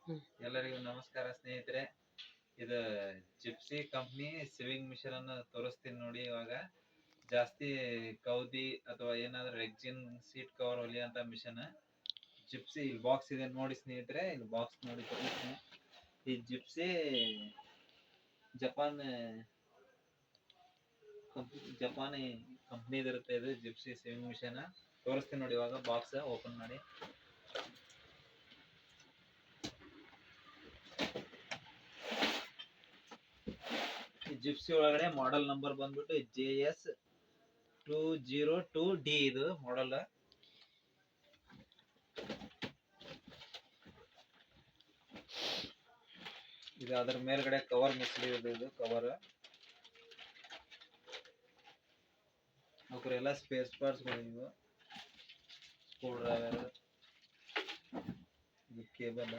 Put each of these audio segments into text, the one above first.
ಹ್ಮ್. ಎಲ್ಲರಿಗೂ ನಮಸ್ಕಾರ ಸ್ನೇಹಿತರೆ. ಇದು ಜಿಪ್ಸಿ ಕಂಪ್ನಿ ಸಿವಿಂಗ್ ಮಿಷನ್ ಅನ್ನು ತೋರಿಸ್ತೀನಿ ನೋಡಿ. ಇವಾಗ ಜಾಸ್ತಿ ಕೌದಿ ಅಥವಾ ಏನಾದ್ರೂ ರೆಕ್ಸಿನ್ ಸೀಟ್ ಕವರ್ ಹೊಲಿಯುವಂತ ಮಿಷನ್ ಜಿಪ್ಸಿ. ಇಲ್ಲಿ ಬಾಕ್ಸ್ ಇದೆ ನೋಡಿ ಸ್ನೇಹಿತರೆ, ಇಲ್ಲಿ ಬಾಕ್ಸ್ ನೋಡಿ ತೋರಿಸ್ತೀನಿ. ಈ ಜಿಪ್ಸಿ ಜಪಾನ್ ಜಪಾನಿ ಕಂಪ್ನಿದಿರುತ್ತೆ. ಇದು ಜಿಪ್ಸಿ ಸಿವಿಂಗ್ ಮಿಷನ್ ತೋರಿಸ್ತೀನಿ ನೋಡಿ. ಇವಾಗ ಬಾಕ್ಸ್ ಓಪನ್ ಮಾಡಿ. ಜಿಪ್ಸಿ ಒಳಗಡೆ ಮಾಡೆಲ್ ನಂಬರ್ ಬಂದ್ಬಿಟ್ಟು JS202D ಇದು ಮಾಡೆಲ್. ಇದು ಅದರ ಮೇಲ್ಗಡೆ ಕವರ್ ಮುಚ್ಚಲಿದೆ. ಇದು ಕವರ್ ಅವಕ್ರೆಲ್ಲ ಸ್ಪೇಸ್ ಪಾರ್ಟ್ಸ್ಗಳು ಇವು. ಸ್ಕ್ರೂ ಡ್ರೈವರ್, ಇದು ಕೇಬಲ್,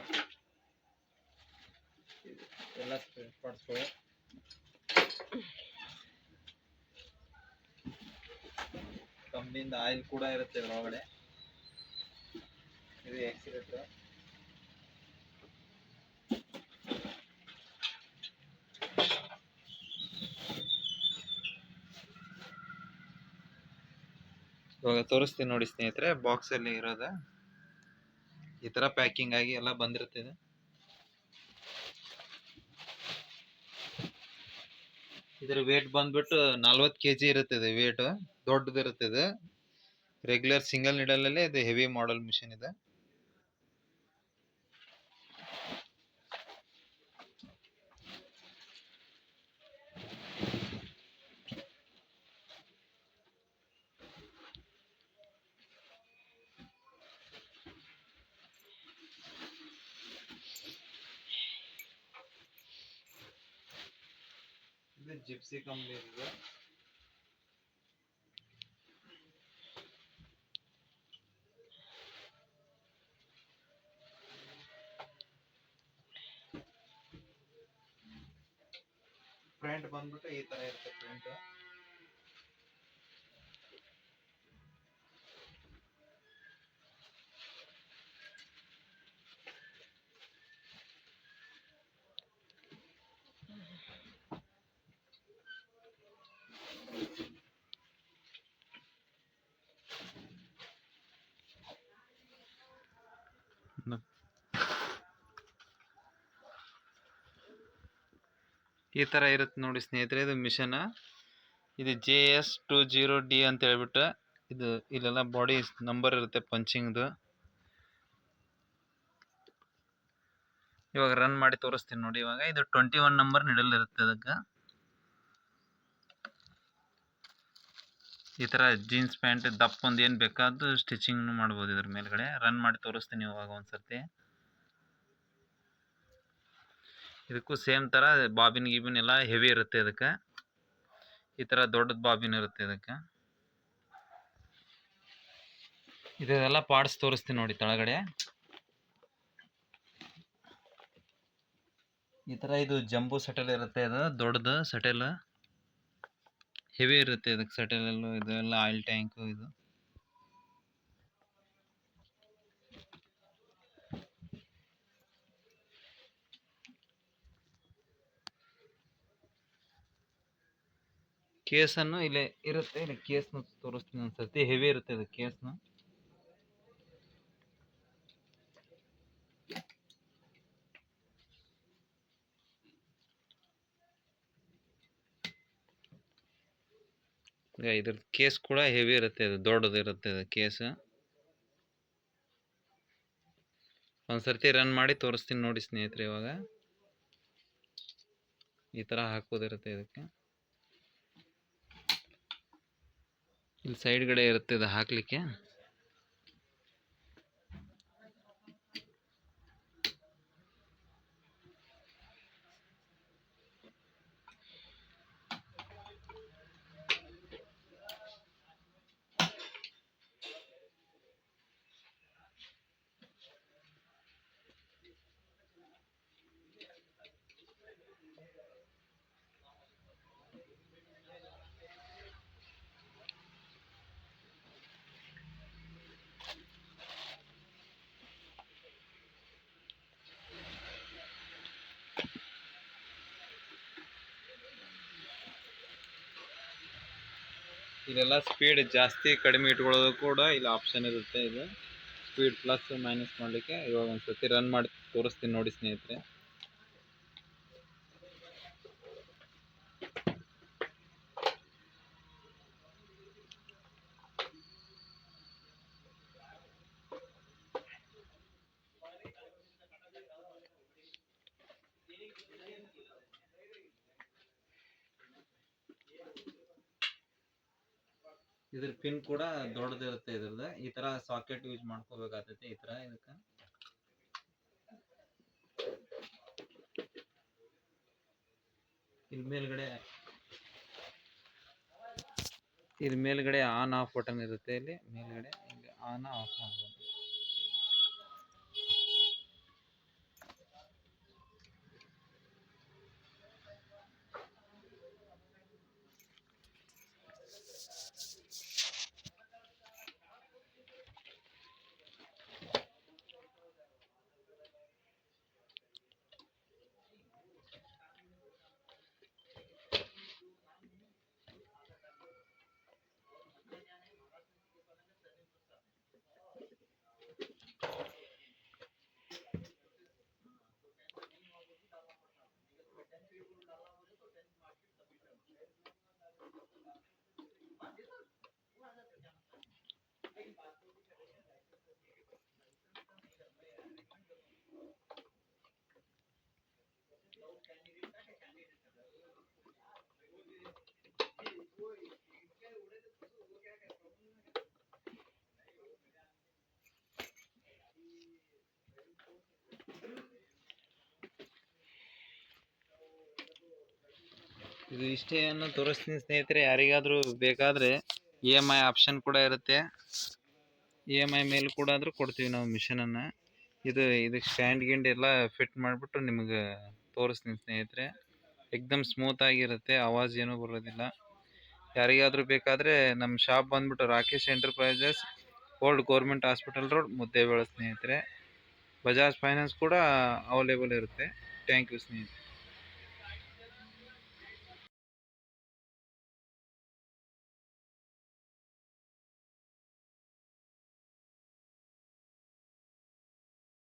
ಎಲ್ಲ ಸ್ಪೇಸ್ ಪಾರ್ಟ್ಸ್ಗಳು. ಕಂಪ್ನಿಯಿಂದ ಆಯಿಲ್ ಕೂಡ ಇರುತ್ತೆ ಒಳಗಡೆ. ಇದು ಆಕ್ಸಿಲೇಟರ್. ಇವಾಗ ತೋರಿಸ್ತೀನಿ ನೋಡಿ ಸ್ನೇಹಿತರೆ. ಬಾಕ್ಸ್ ಅಲ್ಲಿ ಇರೋದ ಈ ತರ ಪ್ಯಾಕಿಂಗ್ ಆಗಿ ಎಲ್ಲ ಬಂದಿರುತ್ತೆ. ಇದರ ವೇಟ್ ಬಂದ್ಬಿಟ್ಟು 40 kg ಇರುತ್ತೆ. ವೇಟ್ ದೊಡ್ಡದಿರುತ್ತೆ. ರೆಗ್ಯುಲರ್ ಸಿಂಗಲ್ ನಿಡಲ್ ಅಲ್ಲಿ ಇದು ಹೆವಿ ಮಾಡೆಲ್ ಮಿಷನ್ ಇದೆ. ಇದು ಜಿಪ್ಸಿ ಕಂಪ್ನಿ ಇದೆ. ಪ್ರಿಂಟ್ ಬಂದ್ಬಿಟ್ಟು ಈ ತರ ಇರುತ್ತೆ ಪ್ರಿಂಟ್. ಈ ತರ ಇರುತ್ತೆ ನೋಡಿ ಸ್ನೇಹಿತರೆ ಇದು ಮಿಷನ್. ಇದು JS20D ಅಂತ ಹೇಳ್ಬಿಟ್ಟು ಇದು ಇಲ್ಲೆಲ್ಲ ಬಾಡಿ ನಂಬರ್ ಇರುತ್ತೆ ಪಂಚಿಂಗ್ದು. ಇವಾಗ ರನ್ ಮಾಡಿ ತೋರಿಸ್ತೀನಿ ನೋಡಿ. ಇವಾಗ ಇದು 21 ನಂಬರ್ ನಿಡಲ್ ಇರುತ್ತೆ. ಅದಕ್ಕೆ ಈ ತರ ಜೀನ್ಸ್ ಪ್ಯಾಂಟ್ ದಪ್ಪ ಒಂದು ಏನ್ ಬೇಕಾದ್ದು ಸ್ಟಿಚಿಂಗ್ ಮಾಡ್ಬೋದು ಇದ್ರ ಮೇಲ್ಗಡೆ. ರನ್ ಮಾಡಿ ತೋರಿಸ್ತೀನಿ ಇವಾಗ ಒಂದ್ಸರ್ತಿ. ಇದಕ್ಕೂ ಸೇಮ್ ತರ ಬಾಬಿನ್ ಗೀಬಿನ್ ಎಲ್ಲ ಹೆವಿ ಇರುತ್ತೆ. ಇದಕ್ಕೆ ಈ ತರ ದೊಡ್ಡದ ಬಾಬಿನ್ ಇರುತ್ತೆ. ಇದಕ್ಕೆ ಇದೆಲ್ಲ ಪಾರ್ಟ್ಸ್ ತೋರಿಸ್ತೀನಿ ನೋಡಿ. ಕೆಳಗಡೆ ಈ ತರ ಇದು ಜಂಬೂ ಸೆಟಲ್ ಇರುತ್ತೆ. ಇದು ದೊಡ್ಡದು ಸೆಟಲ್ ಹೆವಿ ಇರುತ್ತೆ. ಇದಕ್ಕೆ ಸೆಟಲ್ ಎಲ್ಲ ಇದೆಲ್ಲ ಆಯಿಲ್ ಟ್ಯಾಂಕ್. ಇದು ಕೇಸನ್ನು ಇಲ್ಲಿ ಇರುತ್ತೆ. ಇಲ್ಲಿ ಕೇಸ್ನ ತೋರಿಸ್ತೀನಿ ಒಂದ್ಸರ್ತಿ. ಹೆವಿ ಇರುತ್ತೆ ಇದು ಕೇಸ್ನ. ಇದ್ರ ಕೇಸ್ ಕೂಡ ಹೆವಿ ಇರುತ್ತೆ. ಇದು ದೊಡ್ಡದು ಇರುತ್ತೆ ಇದು ಕೇಸ್. ಒಂದ್ಸರ್ತಿ ರನ್ ಮಾಡಿ ತೋರಿಸ್ತೀನಿ ನೋಡಿ ಸ್ನೇಹಿತರೆ. ಇವಾಗ ಈ ತರ ಹಾಕೋದಿರುತ್ತೆ. ಇದಕ್ಕೆ ಇಲ್ಲಿ ಸೈಡ್ ಗಡೆ ಇರುತ್ತೆ ಇದು ಹಾಕ್ಲಿಕ್ಕೆ. ಇಲ್ಲೆಲ್ಲ ಸ್ಪೀಡ್ ಜಾಸ್ತಿ ಕಡಿಮೆ ಇಟ್ಕೊಳ್ಳೋದು ಕೂಡ ಇಲ್ಲಿ ಆಪ್ಷನ್ ಇರುತ್ತೆ. ಇದು ಸ್ಪೀಡ್ ಪ್ಲಸ್ ಮೈನಸ್ ಮಾಡಲಿಕ್ಕೆ ಇವಾಗ ಒಂದ್ಸತಿ ರನ್ ಮಾಡಿ ತೋರಿಸ್ತೀನಿ ನೋಡಿ ಸ್ನೇಹಿತರೆ. ಇದ್ರ ಪಿನ್ ಕೂಡ ದೊಡ್ಡದಿರುತ್ತೆ. ಇದ್ರದ್ದು ಈ ತರ ಸಾಕೆಟ್ ಯೂಸ್ ಮಾಡ್ಕೋಬೇಕಾಗ್ತೈತಿ. ಈ ತರ ಇದಕ್ಕೆ ಇಲ್ಲಿ ಮೇಲ್ಗಡೆ ಆನ್ ಆಫ್ ಬಟನ್ ಇರುತ್ತೆ. ಇಲ್ಲಿ ಮೇಲ್ಗಡೆ ಆನ್ ಆಫ್ ಮಾಡ್ಬೋದು. ಇದು ಇಷ್ಟೇ ಅನ್ನು ತೋರಿಸ್ತೀನಿ ಸ್ನೇಹಿತರೆ. ಯಾರಿಗಾದ್ರೂ ಬೇಕಾದ್ರೆ EMI ಆಪ್ಷನ್ ಕೂಡ ಇರುತ್ತೆ. EMI ಮೇಲೆ ಕೂಡ ಆದ್ರೂ ಕೊಡ್ತೀವಿ ನಾವು ಮಿಷನ್ ಅನ್ನ. ಇದಕ್ಕೆ ಸ್ಟ್ಯಾಂಡ್ ಗಿಂಡ್ ಎಲ್ಲ ಫಿಟ್ ಮಾಡಿಬಿಟ್ಟು ನಿಮಗೆ ತೋರಿಸ್ತೀನಿ ಸ್ನೇಹಿತರೆ. ಎಕ್ದಮ್ ಸ್ಮೂತ್ ಆಗಿರುತ್ತೆ, ಆವಾಜ್ ಏನೂ ಬರೋದಿಲ್ಲ. ಯಾರಿಗಾದ್ರೂ ಬೇಕಾದ್ರೆ ನಮ್ಮ ಶಾಪ್ ಬಂದ್ಬಿಟ್ಟು Rakesh enterprises, old government hospital road, Muddebihal ಸ್ನೇಹಿತರೆ. ಬಜಾಜ್ ಫೈನಾನ್ಸ್ ಕೂಡ ಅವೈಲೇಬಲ್ ಇರುತ್ತೆ. ಥ್ಯಾಂಕ್ ಯು ಸ್ನೇಹಿತರೆ.